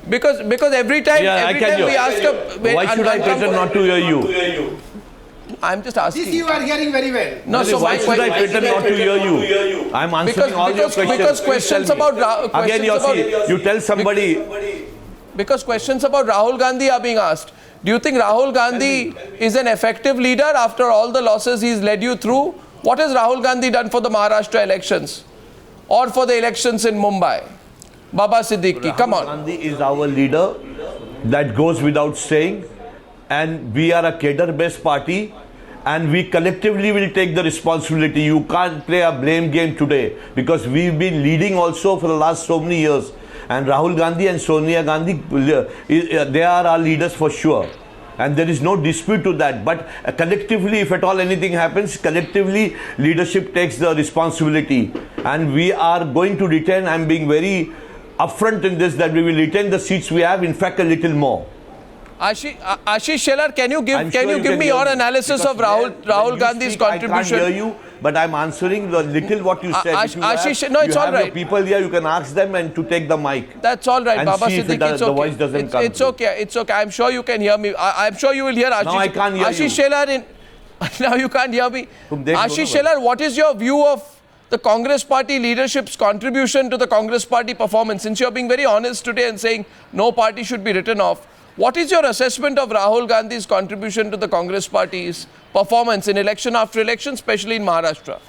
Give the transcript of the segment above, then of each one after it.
Because every time we ask why should I pretend not to hear you? I'm just asking. This you are hearing very well. No, so why should I pretend not to hear you? I'm answering all your questions. Because questions about again, you tell somebody. Because questions about Rahul Gandhi are being asked. Do you think Rahul Gandhi is an effective leader after all the losses he's led you through? What has Rahul Gandhi done for the Maharashtra elections or for the elections in Mumbai? Baba Siddiqui, come on. Rahul Gandhi is our leader. That goes without saying. And we are a cadre-based party. And we collectively will take the responsibility. You can't play a blame game today because we've been leading also for the last so many years. And Rahul Gandhi and Sonia Gandhi, they are our leaders for sure. And there is no dispute to that. But collectively, if at all anything happens, collectively leadership takes the responsibility. And we are going to retain, I'm being very upfront in this, that we will retain the seats we have, in fact a little more. Ashish Shelar, can you give me your analysis of Rahul Gandhi's contribution? I can't hear you, but I'm answering the little what you said. Ashish, no, it's all right. People here, you can ask them and to take the mic. That's all right, and Baba see if Siddiqui, it's okay. The voice doesn't come. It's okay, it's okay. I'm sure you can hear me. I'm sure you will hear Ashish. Now I can't hear Ashish you. Shelar, now you can't hear me. Ashish Shelar, what is your view of the Congress Party leadership's contribution to the Congress Party performance? Since you're being very honest today and saying no party should be written off, what is your assessment of Rahul Gandhi's contribution to the Congress Party's performance in election after election, especially in Maharashtra?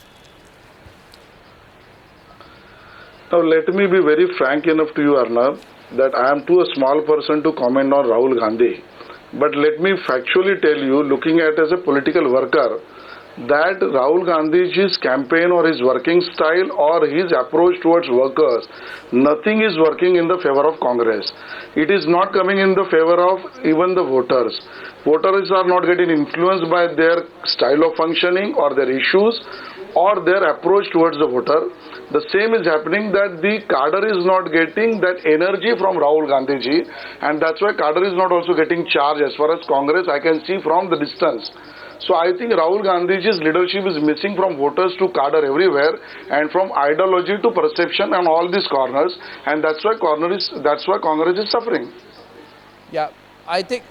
Now, let me be very frank enough to you, Arnab, that I am too a small person to comment on Rahul Gandhi. But let me factually tell you, looking at as a political worker, that Rahul Gandhi's campaign or his working style or his approach towards workers, nothing is working in the favor of Congress. It is not coming in the favor of even the voters. Voters are not getting influenced by their style of functioning or their issues or their approach towards the voter. The same is happening, that the cadre is not getting that energy from Rahul Gandhi ji, and that's why cadre is not also getting charged as far as Congress I can see from the distance. So I think Rahul Gandhi's leadership is missing from voters to cadre everywhere, and from ideology to perception and all these corners, and that's why Congress is suffering. Yeah, I think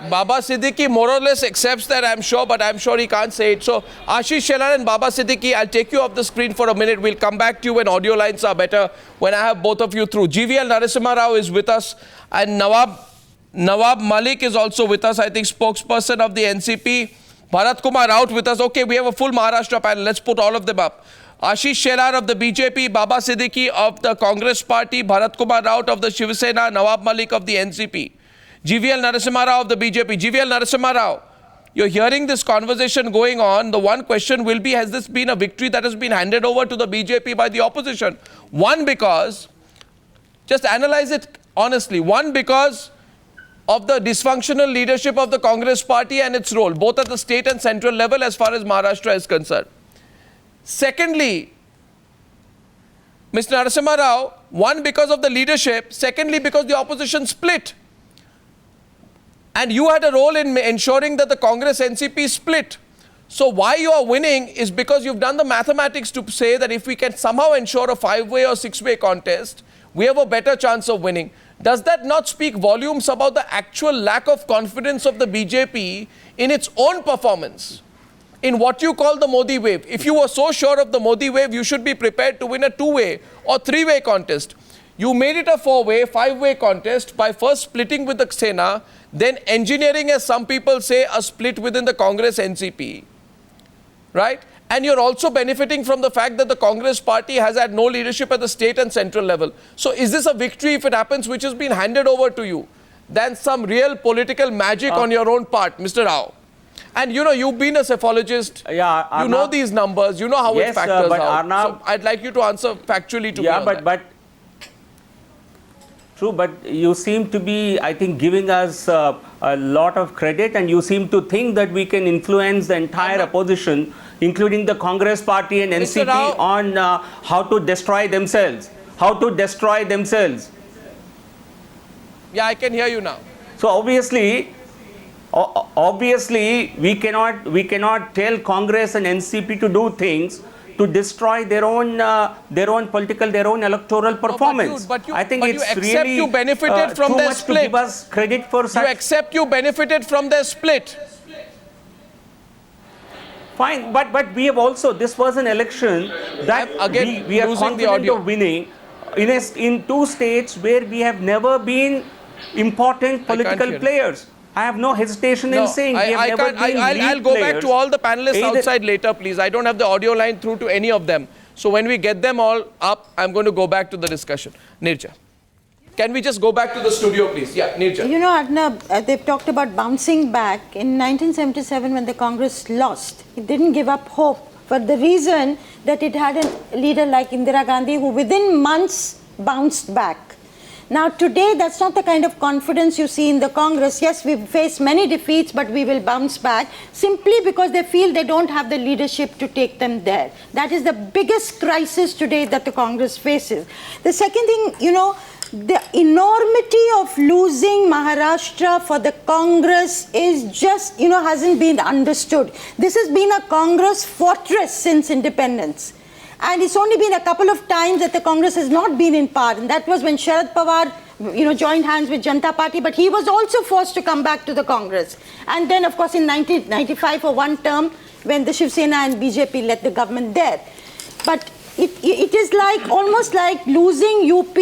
Baba Siddiqui more or less accepts that, I'm sure, but I'm sure he can't say it. So Ashish Shelar and Baba Siddiqui, I'll take you off the screen for a minute. We'll come back to you when audio lines are better, when I have both of you through. GVL Narasimha Rao is with us, and Nawab Malik is also with us, I think spokesperson of the NCP. Bharat Kumar Raut with us. Okay, we have a full Maharashtra panel. Let's put all of them up. Ashish Shelar of the BJP, Baba Siddiqui of the Congress Party, Bharat Kumar Raut of the Shiv Sena, Nawab Malik of the NCP. GVL Narasimha Rao of the BJP. GVL Narasimha Rao, you're hearing this conversation going on. The one question will be, has this been a victory that has been handed over to the BJP by the opposition? One, because, just analyze it honestly, one, because of the dysfunctional leadership of the Congress Party and its role, both at the state and central level as far as Maharashtra is concerned. Secondly, Mr. Narasimha Rao, one, because of the leadership. Secondly, because the opposition split. And you had a role in ensuring that the Congress NCP split. So why you are winning is because you've done the mathematics to say that if we can somehow ensure a 5-way or 6-way contest, we have a better chance of winning. Does that not speak volumes about the actual lack of confidence of the BJP in its own performance, in what you call the Modi wave? If you were so sure of the Modi wave, you should be prepared to win a 2-way or 3-way contest. You made it a 4-way, 5-way contest by first splitting with the Sena, then engineering, as some people say, a split within the Congress NCP, right? And you're also benefiting from the fact that the Congress Party has had no leadership at the state and central level. So is this a victory, if it happens, which has been handed over to you, than some real political magic on your own part, Mr. Rao? And you know, you've been a cephalogist. Yeah, Arnab, you know these numbers. You know how it factors out. Arnab, so I'd like you to answer factually to me on that. True, but you seem to be, I think, giving us a lot of credit, and you seem to think that we can influence the entire opposition, including the Congress Party and NCP, on how to destroy themselves. How to destroy themselves. Yeah, I can hear you now. So obviously, we cannot tell Congress and NCP to do things to destroy their own political, their own electoral performance. but you I think but it's you accept really you benefited from too their much to split. give us credit for You such. accept you benefited from their split. Fine, but we have also, this was an election that I'm again we are losing the confident audio. of winning in two states where we have never been important political hear. players. I have no hesitation in saying we have never been I'll lead go back players. to all the panelists Either- outside later, please. I don't have the audio line through to any of them. So when we get them all up, I'm going to go back to the discussion. Nirja, can we just go back to the studio, please? Yeah, Nirja. You know, Arnab, they've talked about bouncing back. In 1977, when the Congress lost, it didn't give up hope for the reason that it had a leader like Indira Gandhi who within months bounced back. Now today, that's not the kind of confidence you see in the Congress. Yes, we've faced many defeats, but we will bounce back simply because they feel they don't have the leadership to take them there. That is the biggest crisis today that the Congress faces. The second thing, you know, the enormity of losing Maharashtra for the Congress is just, you know, hasn't been understood. This has been a Congress fortress since independence. And it's only been a couple of times that the Congress has not been in power. And that was when Sharad Pawar, you know, joined hands with Janata Party, but he was also forced to come back to the Congress. And then, of course, in 1995 for one term, when the Shiv Sena and BJP led the government there. But it is like almost like losing UP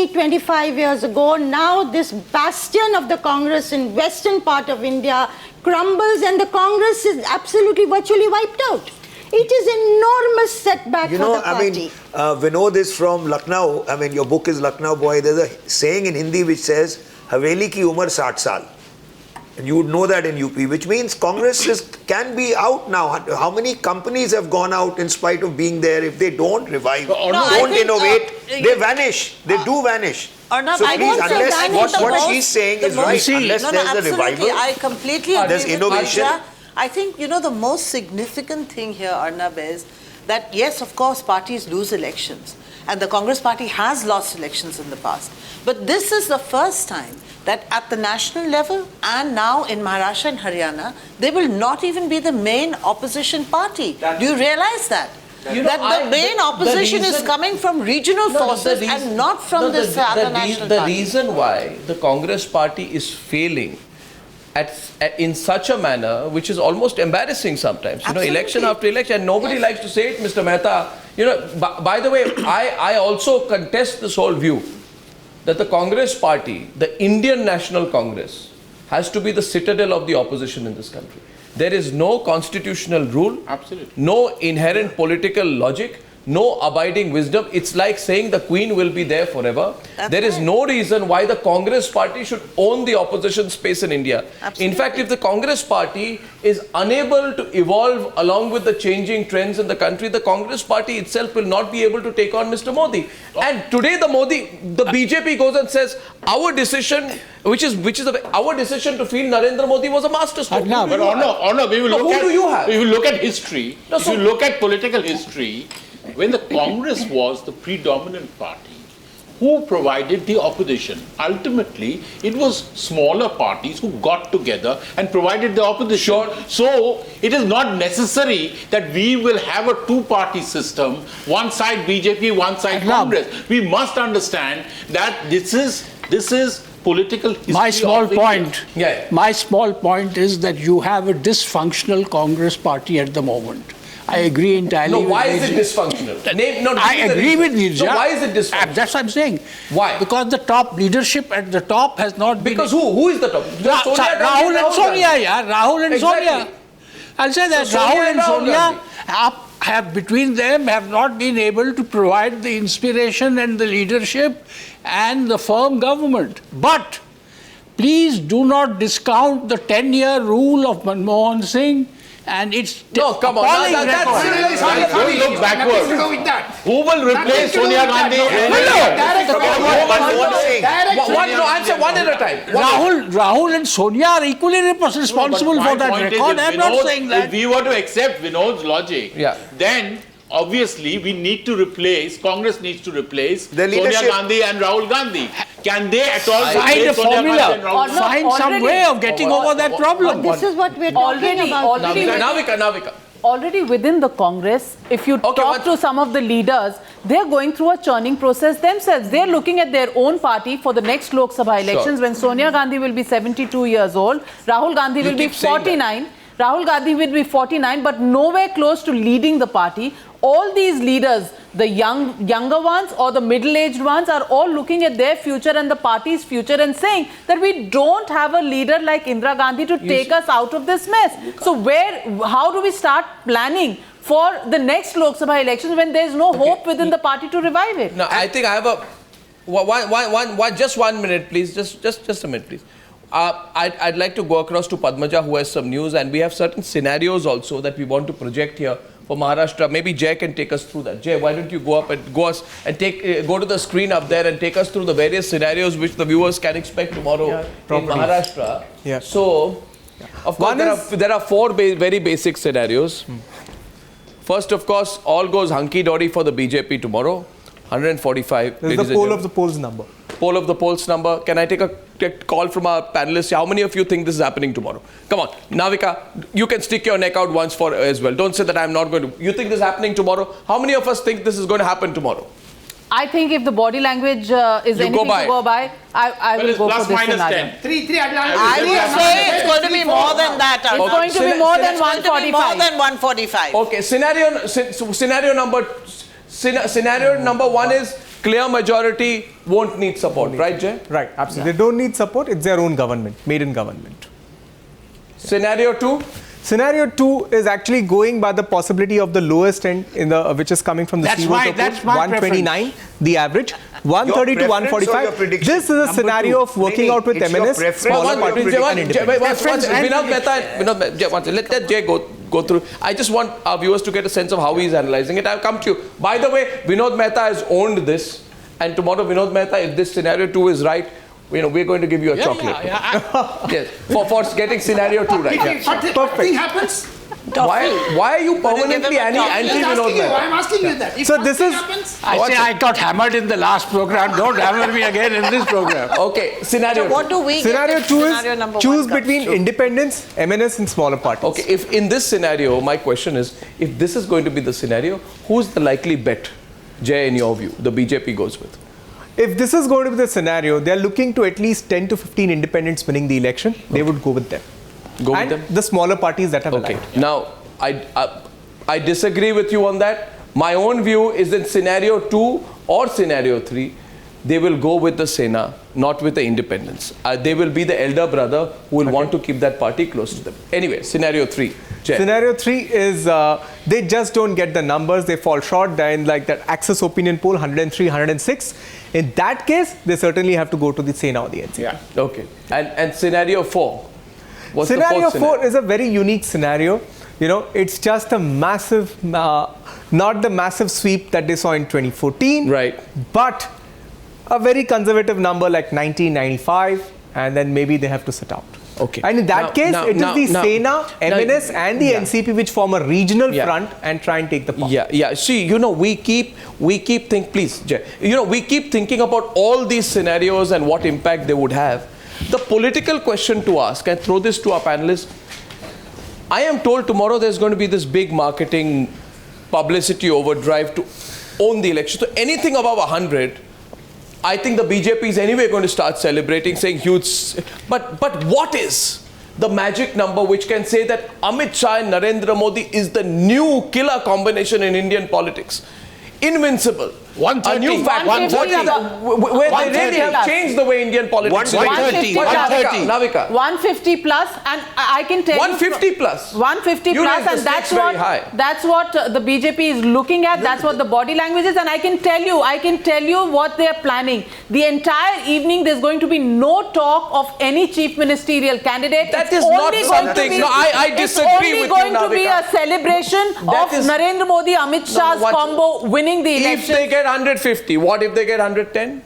25 years ago. Now this bastion of the Congress in western part of India crumbles and the Congress is absolutely virtually wiped out. It is enormous setback You for know, the party. Vinod is from Lucknow. I mean, your book is Lucknow Boy. There's a saying in Hindi which says, Haveli ki umar 60 saal. And you would know that in UP, which means Congress can be out now. How many companies have gone out in spite of being there? If they don't revive, don't innovate, they vanish. They do vanish. Arnab, So I please, won't say unless vanish. what she's saying is right, unless there's a absolutely. revival, I completely agree there's with innovation. Nirja. I think, you know, the most significant thing here, Arnab, is that, yes, of course, parties lose elections. And the Congress party has lost elections in the past. But this is the first time that at the national level and now in Maharashtra and Haryana, they will not even be the main opposition party. Do you realize that? You know, That the main opposition is reason- coming from regional forces and not from this other national The party. reason why the Congress party is failing in such a manner, which is almost embarrassing sometimes. You know, election after election, and nobody likes to say it, Mr. Mehta. You know, by the way, I also contest this whole view that the Congress party, the Indian National Congress, has to be the citadel of the opposition in this country. There is no constitutional rule, no inherent political logic, no abiding wisdom. It's like saying the Queen will be there forever. There is no reason why the Congress party should own the opposition space in India. In fact, if the Congress party is unable to evolve along with the changing trends in the country, the Congress party itself will not be able to take on Mr. Modi. And today the BJP goes and says, our decision, which is our decision to feel Narendra Modi was a masterstroke. But Arnab, we will No, who do you have? We will look at history. No, If so- you look at political history, when the Congress was the predominant party, who provided the opposition? Ultimately, it was smaller parties who got together and provided the opposition. Sure. So, it is not necessary that we will have a two-party system, one side BJP, one side Congress. We must understand that this is political history. My small of India. point. Yeah. My small point is that you have a dysfunctional Congress party at the moment. I agree entirely. No, with why is it Nirja. dysfunctional? I give me the agree reason. with Nirja. So why is it dysfunctional? That's what I'm saying. Why? Because the top leadership at the top has not been. Because who is the top? Sonia Gandhi Rahul and Sonia, Gandhi. yeah. Rahul and Exactly. Sonia. I'll say that So Sonia Rahul and and Rahul Sonia Gandhi. have between them have not been able to provide the inspiration and the leadership and the firm government. But please do not discount the 10-year rule of Manmohan Singh and its No, come on. appalling That's record. Don't look backward. Who will replace Sonia Gandhi? Answer one at a time. Rahul and Sonia are equally responsible But my for that point is, record. if I'm not Vinod- saying that. If we were to accept Vinod's logic, Yeah. then obviously we need to replace, Congress needs to replace The Sonia leadership. Gandhi and Rahul Gandhi. Can they at all Find replace a Sonia Gandhi and formula. Rahul Gandhi? Find some way of getting over that problem. This is what we're talking about. Navika. already within the Congress, if you Okay, talk to some of the leaders, they're going through a churning process themselves. They're looking at their own party for the next Lok Sabha elections when Sonia Gandhi will be 72 years old, Rahul Gandhi will be keep saying that. 49. Rahul Gandhi will be 49, but nowhere close to leading the party. All these leaders, the younger ones or the middle-aged ones, are all looking at their future and the party's future and saying that we don't have a leader like Indira Gandhi to take us out of this mess. So how do we start planning for the next Lok Sabha elections when there's no hope within the party to revive it? No, I think I have just 1 minute, please. Just a minute, please. I'd like to go across to Padmaja, who has some news, and we have certain scenarios also that we want to project here for Maharashtra. Maybe Jay can take us through that. Jay, why don't you go to the screen up there and take us through the various scenarios which the viewers can expect tomorrow in Maharashtra. Yeah. So, of course, there are four very basic scenarios. First, of course, all goes hunky-dory for the BJP tomorrow. 145. This is the poll of the polls number. Poll of the polls number. Can I take a call from our panelists? How many of you think this is happening tomorrow? Come on. Navika, you can stick your neck out once for as well. Don't say that I'm not going to. You think this is happening tomorrow? How many of us think this is going to happen tomorrow? I think if the body language is anything to go by, I will go for this scenario. 3 I would say it's going to be more than that. It's going to be more than 145. More than 145. Okay, scenario number one is clear majority won't need support, right, Jay? Right, absolutely. They don't need support. It's their own government, maiden government. Scenario two? Scenario 2 is actually going by the possibility of the lowest end in the which is coming from the That's CEOs that's my 129, the average, 130 to 145. This is a scenario of working out with MNS, smaller parties and independents. Let Jay go through. I just want our viewers to get a sense of how he's analyzing it. I'll come to you. By the way, Vinod Mehta has owned this, and tomorrow Vinod Mehta, if this scenario 2 is right, we're going to give you a chocolate. Yes, for getting scenario 2 right. But nothing happens. Why are you permanently anti-Vinod Mehta? I'm asking you that. If So this is- happens, I got hammered in the last program. Don't hammer me again in this program. Okay, scenario So what do we Scenario get if 2 scenario is number choose 1 comes between through? independents, MNS and smaller parties. Okay, if in this scenario, my question is, if this is going to be the scenario, who's the likely bet, Jay, in your view, the BJP goes with? If this is going to be the scenario, they are looking to at least 10 to 15 independents winning the election. They would go with them. Go And with them? the smaller parties that have Okay, aligned. now, I disagree with you on that. My own view is in scenario 2 or scenario 3, they will go with the Sena, not with the independents. They will be the elder brother who will want to keep that party close to them. Anyway, scenario 3. Jay. Scenario 3 is they just don't get the numbers. They fall short. They're in like that Access opinion poll, 103, 106. In that case, they certainly have to go to the Sena or the NCP. Yeah. Okay. And scenario 4. What's Scenario the fourth 4 is a very unique scenario. It's just a massive, not the massive sweep that they saw in 2014. Right. But a very conservative number like 1995, and then maybe they have to sit out. Okay. And in that case, it is the Sena, MNS and the NCP which form a regional front and try and take the power. Yeah. See, we keep please, Jay. We keep thinking about all these scenarios and what impact they would have. The political question to ask, and throw this to our panelists, I am told tomorrow there's going to be this big marketing publicity overdrive to own the election. So anything above 100, I think the BJP is anyway going to start celebrating, saying huge. But what is the magic number which can say that Amit Shah and Narendra Modi is the new killer combination in Indian politics? Invincible. 130. A new fact. 130. Where they really have changed the way Indian politics is. 130. 130. Navika. 150 plus, and I can tell 150 plus. 150 You plus, raised the and stakes very high. that's what the BJP is looking at. That's what the body language is, and I can tell you what they are planning. The entire evening, there's going to be no talk of any chief ministerial candidate. That It's is not only going to something. be- No, I disagree with you, It's only going to be a Navika. celebration That of is- Narendra Modi, Amit Shah's combo winning the If election. they get 150, what if they get 110?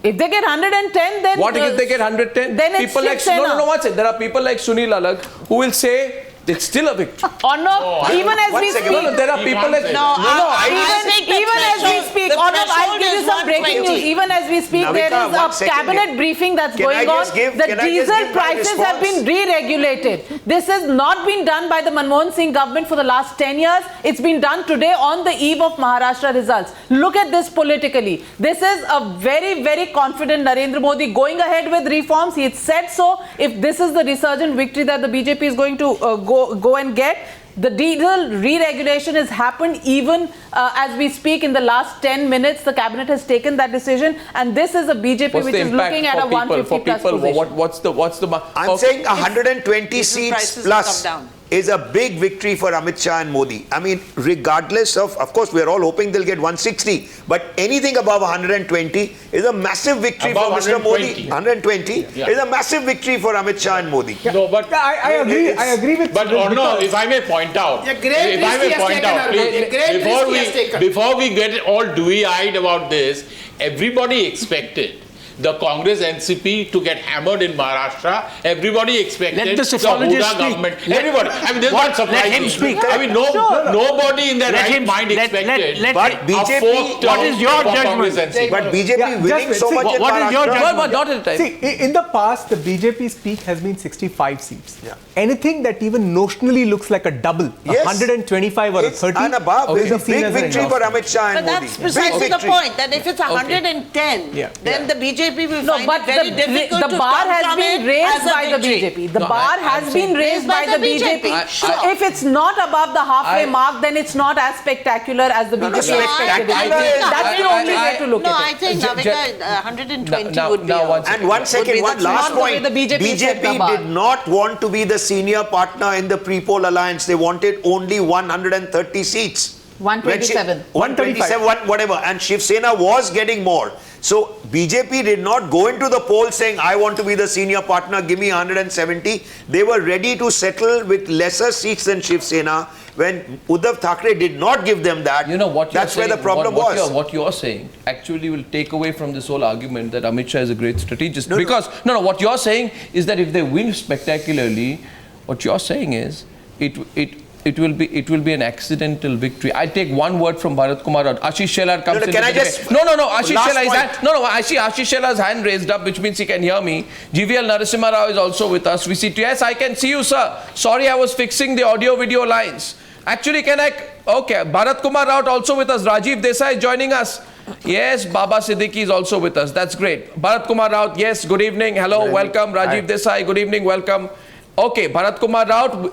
If they get 110, then What if they get 110? Then it's people like Shiv Sena. no, one second. There are people like Sunil Alag who will say It's still a victory. Arnab, even as we speak, No, there are people like even as we speak, Arnab, I'll give you some breaking news. Even as we speak, there is a cabinet briefing that's going on. The diesel prices have been re-regulated. This has not been done by the Manmohan Singh government for the last 10 years. It's been done today on the eve of Maharashtra results. Look at this politically. This is a very, very confident Narendra Modi going ahead with reforms. He had said so. If this is the resurgent victory that the BJP is going to go and get, the diesel re-regulation has happened even as we speak. In the last 10 minutes, the cabinet has taken that decision, and this is a BJP which is looking at a 150 plus position. What's the I'm saying 120 seats plus is a big victory for Amit Shah and Modi. I mean, regardless of course, we are all hoping they'll get 160, but anything above 120 is a massive victory above for Mr. Modi. 120 is a massive victory for Amit Shah and Modi. No, but I agree with But Sunil no, because- if I may point out, great risk he has taken, please, a great risk he has taken. before we get all dewy-eyed about this, everybody expected the Congress NCP to get hammered in Maharashtra. Everybody expected Let the psephologist Huda speak. government. Everybody. I mean, this is What? not surprising. Let him speak. I mean, nobody in their right mind expected. But a BJP, fourth what term is your for Congress judgment? NCP. But BJP Yeah, winning just so wait, much see, in what is your Maharashtra. judgment? not at a time. See, in the past, the BJP's peak has been 65 seats. Anything that even notionally looks like a double, Yes. 125 or a It's 30, and above. will It's be a seen big as an victory for endorsement. Amit Shah and But Modi. that's Big precisely the victory. point, that if it's 110, Yeah. then the BJP will No, find but it very difficult the to bar come has from been it raised as a by the victory. BJP. The No, bar I'm has been saying- raised by the BJP. Sure. If it's not above the halfway I- mark, then it's not as spectacular as the BJP expected it to be. That's the only way to look No, at I it. think, Ju- Navika, ju- 120 Now- would be now a- one And one would second, be- one that's last not the way point. the BJP set the bar. did not want to be the senior partner in the pre-poll alliance. They wanted only 130 seats. 127. 127, whatever. And Shiv Sena was getting more. So BJP did not go into the poll saying, I want to be the senior partner, give me 170. They were ready to settle with lesser seats than Shiv Sena. When Uddhav Thackeray did not give them that, You know what you're that's where saying, the problem what was. What you're saying actually will take away from this whole argument that Amit Shah is a great strategist. No, no. Because what you're saying is that if they win spectacularly, what you're saying is it will be an accidental victory. I take one word from Bharat Kumar Raut. Ashish Shelar comes in. can I just- No. Ashish Last Shelar is point. I see Ashish Shelar's hand raised up, which means he can hear me. GVL Narasimha Rao is also with us. We see. Yes, I can see you, sir. Sorry, I was fixing the audio-video lines. Actually, okay, Bharat Kumar Raut also with us. Rajiv Desai is joining us. Yes, Baba Siddiqui is also with us. That's great. Bharat Kumar Raut, yes, good evening. Hello, welcome. Rajiv Desai, good evening, welcome. Okay, Bharat Kumar Raut,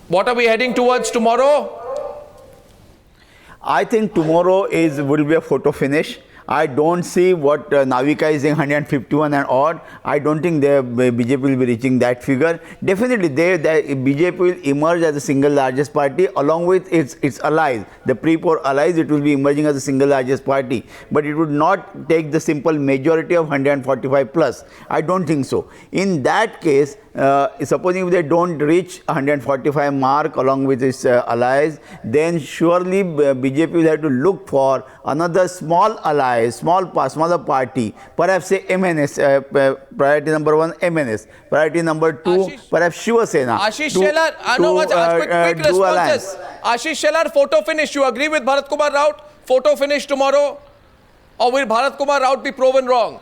what are we heading towards tomorrow? I think tomorrow will be a photo finish. I don't see what Navika is saying 151 and odd. I don't think BJP will be reaching that figure. Definitely, BJP will emerge as the single largest party along with its allies. The pre-poll allies, it will be emerging as the single largest party. But it would not take the simple majority of 145 plus. I don't think so. In that case, supposing if they don't reach 145 mark along with its allies, then surely BJP will have to look for another small ally, smaller party, perhaps say MNS, priority number 1 MNS, priority number 2 perhaps Shiva Sena. Ashish Shelar, quick responses. Ashish Shelar, photo finish. You agree with Bharat Kumar Raut? Photo finish tomorrow? Or will Bharat Kumar Raut be proven wrong?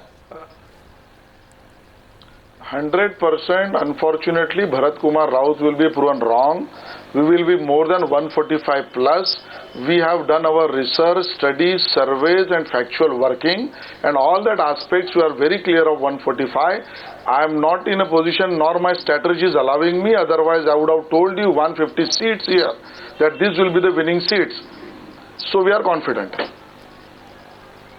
100%, unfortunately, Bharat Kumar Raut will be proven wrong. We will be more than 145 plus. We have done our research, studies, surveys and factual working, and all that aspects we are very clear of 145. I am not in a position, nor my strategy is allowing me, otherwise I would have told you 150 seats here, that this will be the winning seats. So we are confident.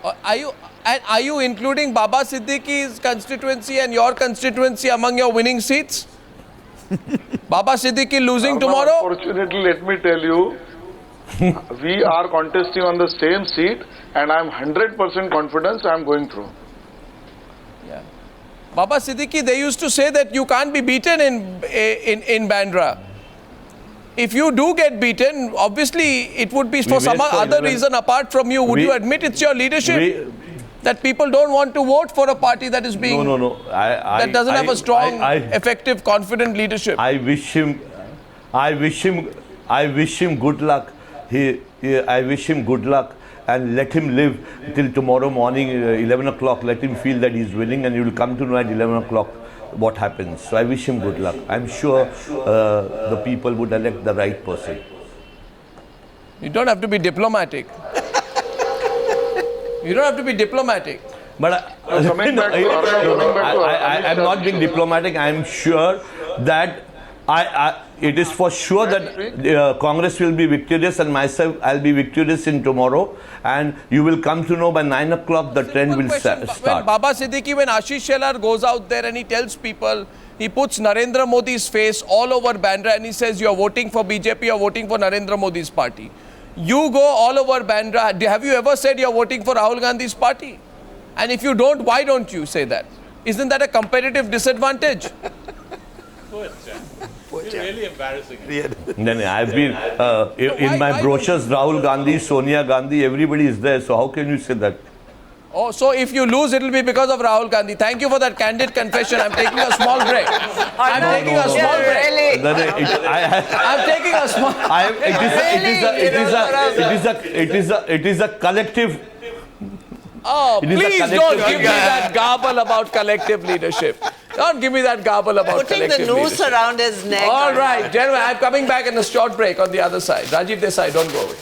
Are you including Baba Siddiqui's constituency and your constituency among your winning seats? Baba Siddiqui losing tomorrow? Unfortunately, let me tell you, we are contesting on the same seat, and I am 100% confident I am going through. Yeah. Baba Siddiqui, they used to say that you can't be beaten in Bandra. If you do get beaten, obviously it would be for some other reason apart from you. Would you admit it's your leadership? That people don't want to vote for a party that is being... No. that doesn't have a strong, effective, confident leadership. I wish him I wish him good luck. I wish him good luck, and let him live till tomorrow morning, 11 o'clock. Let him feel that he's winning, and you will come to know at 11 o'clock what happens. So I wish him good luck. I'm sure the people would elect the right person. You don't have to be diplomatic. You don't have to be diplomatic. But coming back to I'm not being diplomatic. I'm sure that it is for sure that Congress will be victorious, and myself, I'll be victorious in tomorrow, and you will come to know by 9 o'clock the trend will When start. Baba Siddiqui, when Ashish Shelar goes out there and he tells people, he puts Narendra Modi's face all over Bandra and he says, you're voting for BJP, you're voting for Narendra Modi's party. You go all over Bandra. Have you ever said you're voting for Rahul Gandhi's party? And if you don't, why don't you say that? Isn't that a competitive disadvantage? Poor chap. You're really embarrassing. No, I've been in my brochures. Rahul Gandhi, Sonia Gandhi, everybody is there. So how can you say that? Oh, so if you lose, it will be because of Rahul Gandhi. Thank you for that candid confession. I'm taking a small break. I'm taking a small break. I'm taking a small. It is a collective. Oh, It is a please collective don't give thing. me that garble about collective leadership. Don't give me that garble about Putting the collective noose leadership. around his neck. All right, gentlemen, I'm coming back in a short break on the other side. Rajiv Desai, don't go away.